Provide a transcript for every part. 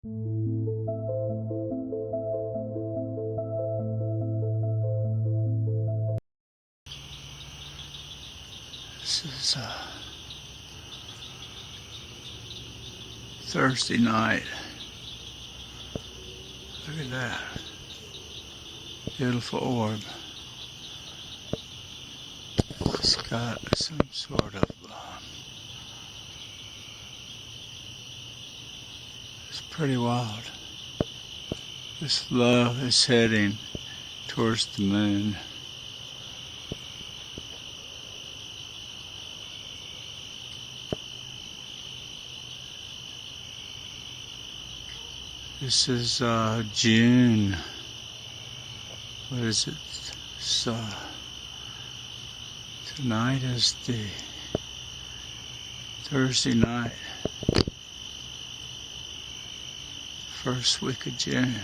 This is Thursday night. Look at that. Beautiful orb. It's got some sort of, it's pretty wild. This love is heading towards the moon. This is June. What is it? So tonight is the Thursday night, first week of June.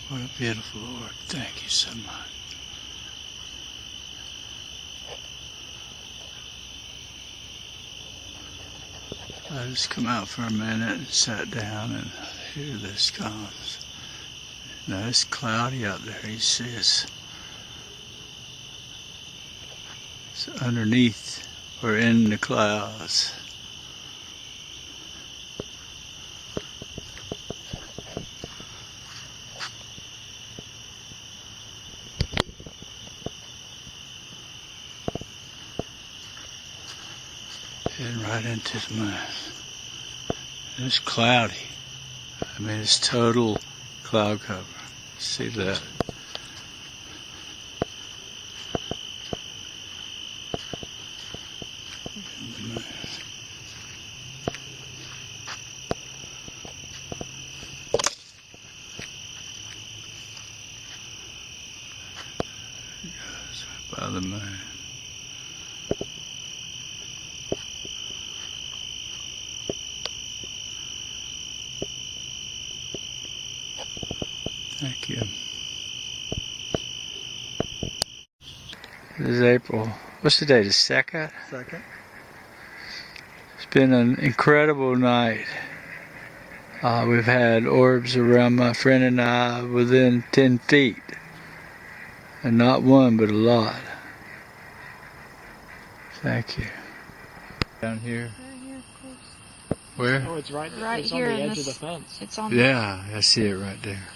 What a beautiful Lord. Thank you so much. I just come out for a minute and sat down, and here this comes. Now it's cloudy out there, you see it's underneath or in the clouds. Heading right into the moon. It's cloudy. I mean, it's total cloud cover. See that? It goes right by the moon. Thank you. This is April. What's the date? The 2nd? 2nd. It's been an incredible night. We've had orbs around my friend and I within 10 feet. And not one, but a lot. Thank you. Down here. Right here, of course. Where? Oh, it's right Right here here on the in edge of the this- fence. It's on. Yeah, I see it right there.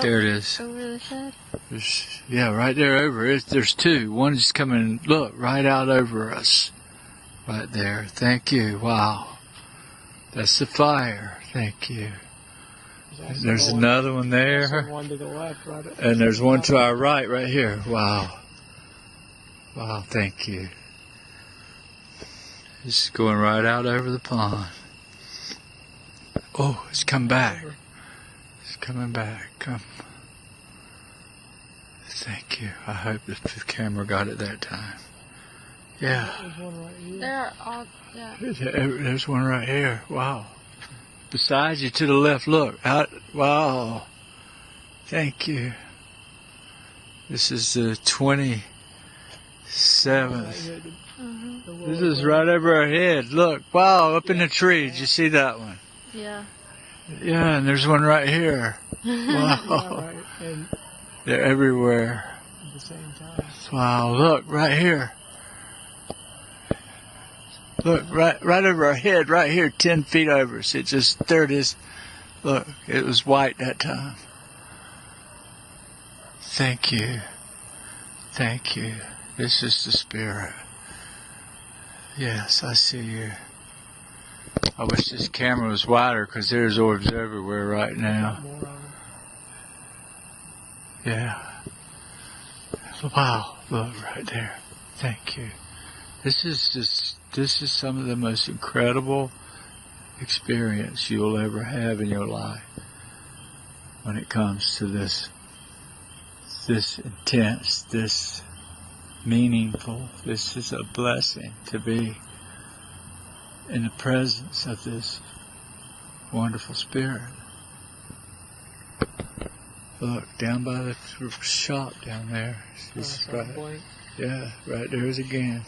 There it is. Over the shed. Yeah, right there over it. There's two. One's coming, look, right out over us. Right there. Thank you. Wow. That's the fire. Thank you. There's another one there. One to the left, right. And there's one to our right, right here. Wow. Wow, thank you. It's going right out over the pond. Oh, it's come back. It's coming back. Come. Thank you. I hope the camera got it that time. Yeah. There's one right here. They're all. Yeah. There's one right here. Wow. Beside you to the left, look. Out. Wow. Thank you. This is the 27th. Mm-hmm. This is right over our head. Look. Wow. Up in the tree. Did you see that one? Yeah. Yeah, and there's one right here. Wow. Yeah, right. And They're everywhere. at the same time. Wow. Look. Right here. Look, right over our head, right here, 10 feet over us. It just, there it is. Look, it was white that time. Thank you. Thank you. This is the Spirit. Yes, I see you. I wish this camera was wider because there's orbs everywhere right now. More of them. Yeah. Wow, look right there. Thank you. This is some of the most incredible experience you'll ever have in your life when it comes to this intense, this meaningful. This is a blessing to be in the presence of this wonderful Spirit. Look, down by the shop down there. It's right, yeah, right there's again.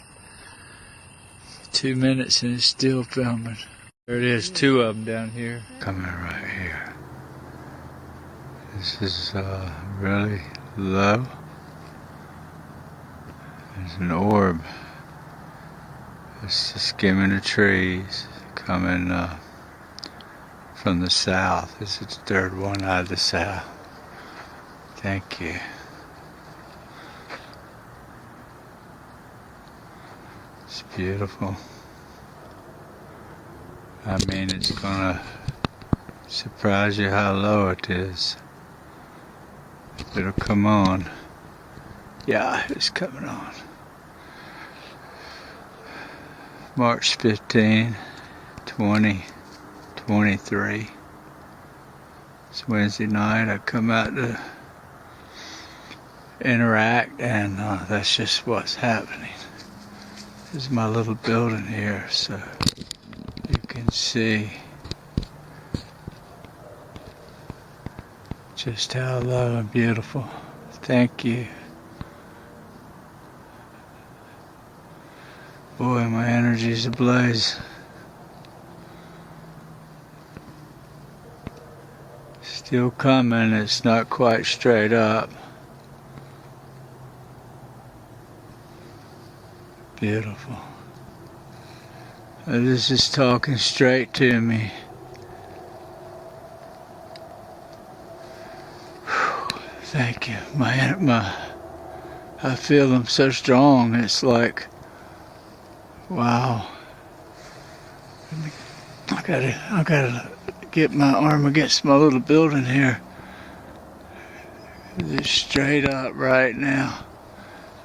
2 minutes and it's still filming. There it is, 2 of them down here. Coming right here. This is really low. There's an orb. It's just skimming the trees, coming from the south. This is the third one out of the south. Thank you. It's beautiful. I mean, it's gonna surprise you how low it is. It'll come on. Yeah, it's coming on. March 15, 2023. It's Wednesday night. I come out to interact, and that's just what's happening. This is my little building here, so you can see just how low and beautiful. Thank you. Boy, my energy's ablaze. Still coming, it's not quite straight up. Beautiful. This is talking straight to me. Thank you. I feel them so strong. It's like, wow. I gotta get my arm against my little building here. It's straight up right now.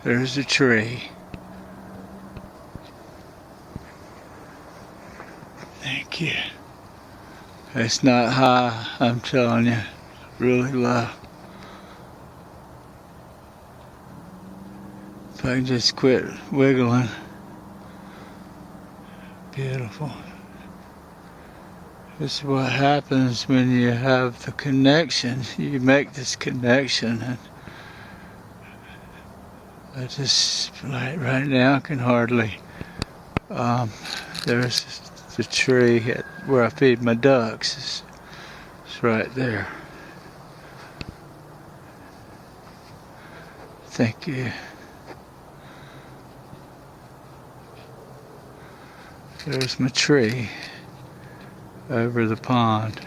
There's a tree. Thank you. It's not high, I'm telling you. Really low. If I can just quit wiggling. Beautiful. This is what happens when you have the connection. You make this connection, and I just, right now, can hardly. There's the tree where I feed my ducks. It's right there. Thank you. There's my tree over the pond.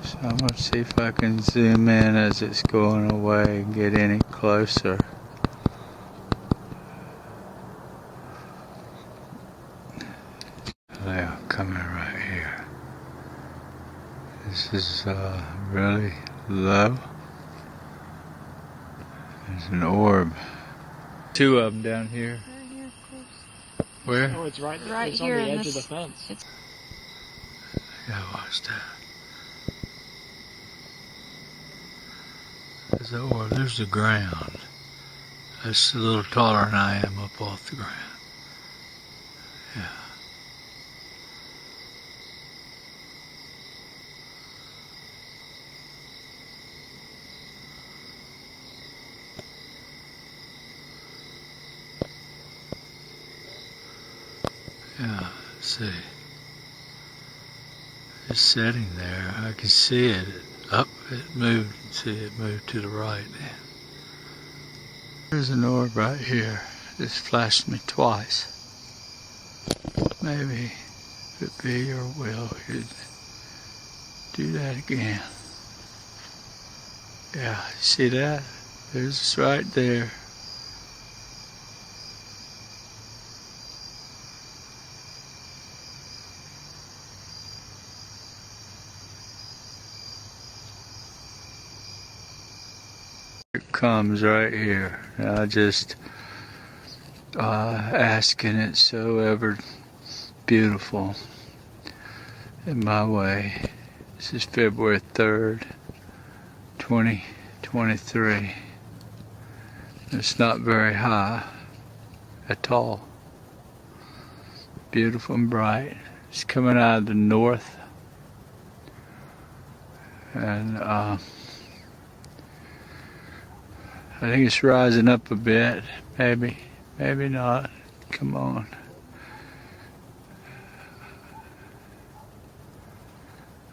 So I'm going to see if I can zoom in as it's going away and get any closer. They are coming right here. This is really low. There's an orb. 2 of them down here. Right here, close. Where? Oh, it's right, Right it's here on the in edge of this- the fence. Yeah, watch that. There's the orb. There's the ground. That's a little taller than I am up off the ground. Yeah. Yeah, let's see. It's sitting there. I can see it. Up, it moved. See, it moved to the right. There's an orb right here. It's flashed me twice. Maybe if it be your will, you'd do that again. Yeah, see that? There's right there. It comes right here. I just asking it so ever beautiful in my way. This is February 3rd, 2023. It's not very high at all. Beautiful and bright. It's coming out of the north. And I think it's rising up a bit, maybe not. Come on.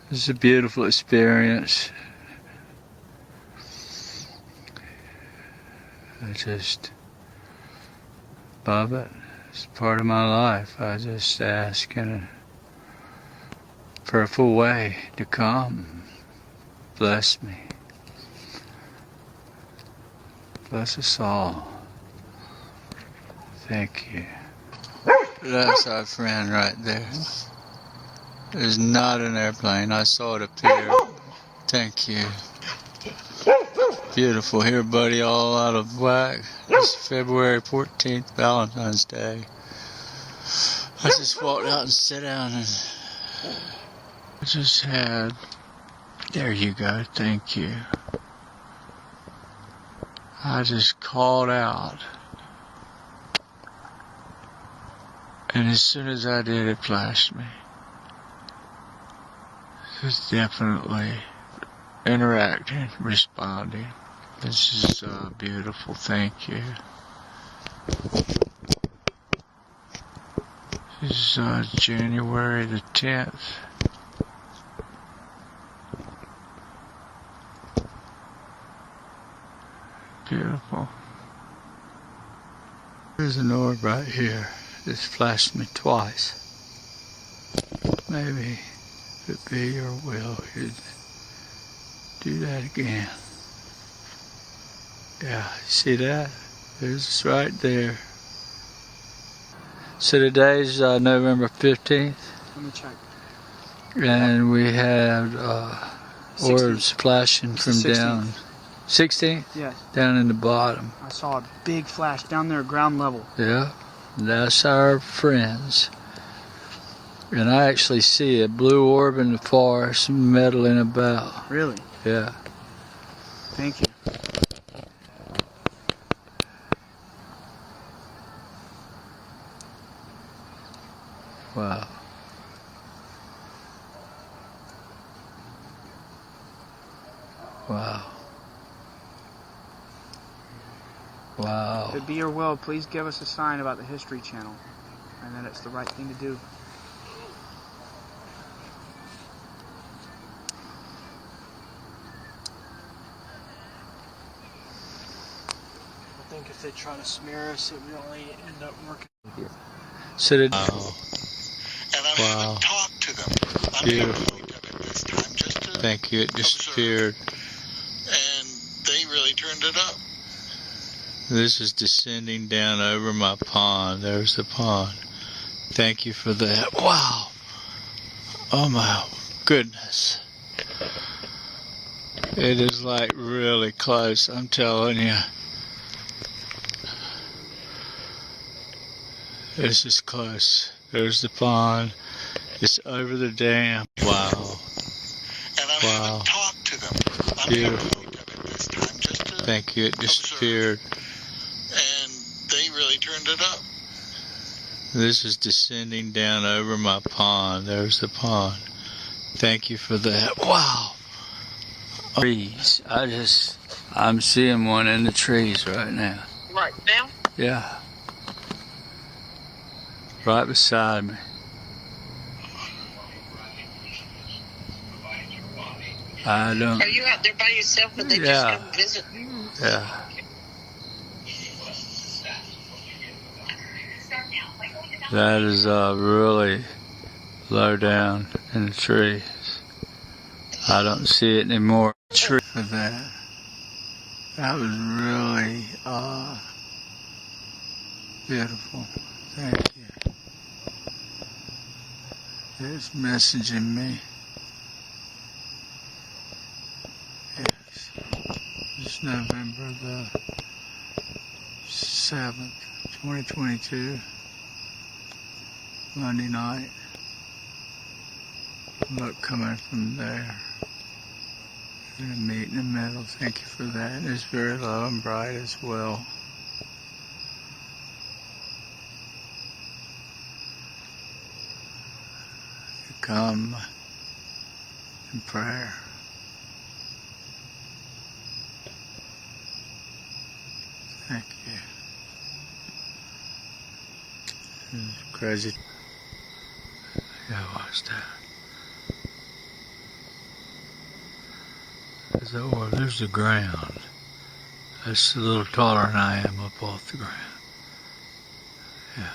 This is a beautiful experience. I just love it. It's part of my life. I just ask in a prayerful way to come. Bless me. Bless us all. Thank you. That's our friend right there. There's not an airplane. I saw it appear. Thank you. Beautiful here, buddy, all out of whack. It's February 14th, Valentine's Day. I just walked out and sat down and I just had, there you go, thank you. I just called out. And as soon as I did, it flashed me. It's definitely interacting, responding. This is beautiful, thank you. This is January the 10th. Beautiful. There's an orb right here. It's flashed me twice. Maybe if it be your will, you'd do that again. Yeah, see that? There's right there. So today's November 15th. Let me check. And we had orbs flashing It's from the 16th. down. 16th? Yes. Down in the bottom. I saw a big flash down there, ground level. Yeah, that's our friends. And I actually see a blue orb in the forest meddling about. Really? Yeah. Thank you. Wow. Wow. Wow. If it be your will, please give us a sign about the History Channel, and that it's the right thing to do. I think if they try to smear us, it will only end up working. So did, And I wow. haven't talked to them. I'm Beautiful. going to it this time just to Thank you. It disappeared. and they really turned it up. This is descending down over my pond. There's the pond. Thank you for that. Wow. Oh my goodness. It is like really close, I'm telling you. This is close. There's the pond. It's over the dam. Wow. And I Wow. haven't talked to them. I'm Beautiful. going to it this time just to Thank you. It disappeared. and they really turned it up. This is descending down over my pond. There's the pond. Thank you for that. Wow. Trees. I'm seeing one in the trees right now. Right now? Yeah. Right beside me. I don't. Are you out there by yourself or they Yeah. just come visit? Yeah. That is really low down in the trees. I don't see it anymore. Tree for that. That was really beautiful. Thank you. It's messaging me. Yes. It's November the 7th, 2022. Monday night. Look coming from there. We're gonna meet in the middle. Thank you for that. It's very low and bright as well. You come in prayer. Thank you. Crazy. Yeah, watch that. There's the ground. That's a little taller than I am up off the ground. Yeah.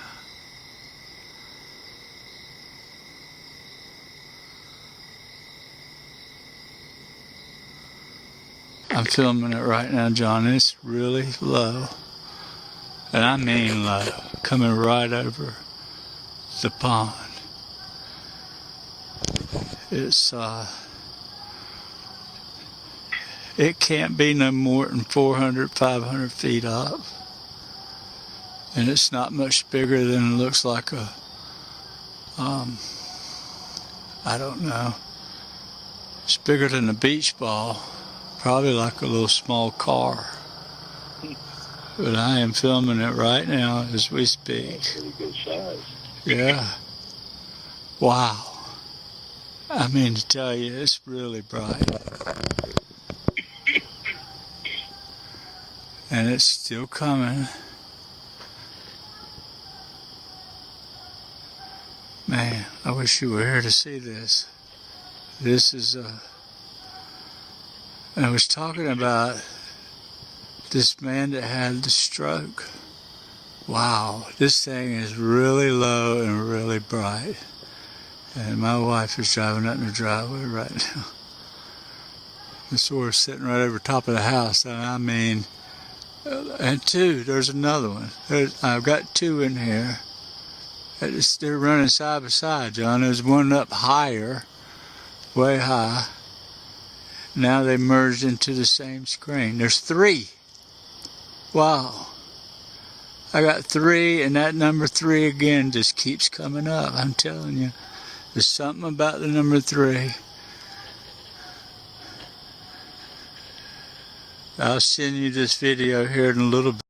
I'm filming it right now, John. It's really low. And I mean low. Coming right over the pond. It's, it can't be no more than 400, 500 feet up. And it's not much bigger than it looks like a, I don't know. It's bigger than a beach ball. Probably like a little small car. But I am filming it right now as we speak. That's pretty good size. Yeah. Wow. I mean to tell you, it's really bright. And it's still coming. Man, I wish you were here to see this. This is I was talking about this man that had the stroke. Wow, this thing is really low and really bright. And my wife is driving up in the driveway right now. The source sitting right over top of the house. And I mean, and there's another one. I've got two in here. They're running side by side, John. There's one up higher, way high. Now they merged into the same screen. There's three. Wow. I got three, and that number 3 again just keeps coming up. I'm telling you. There's something about the number 3. I'll send you this video here in a little bit.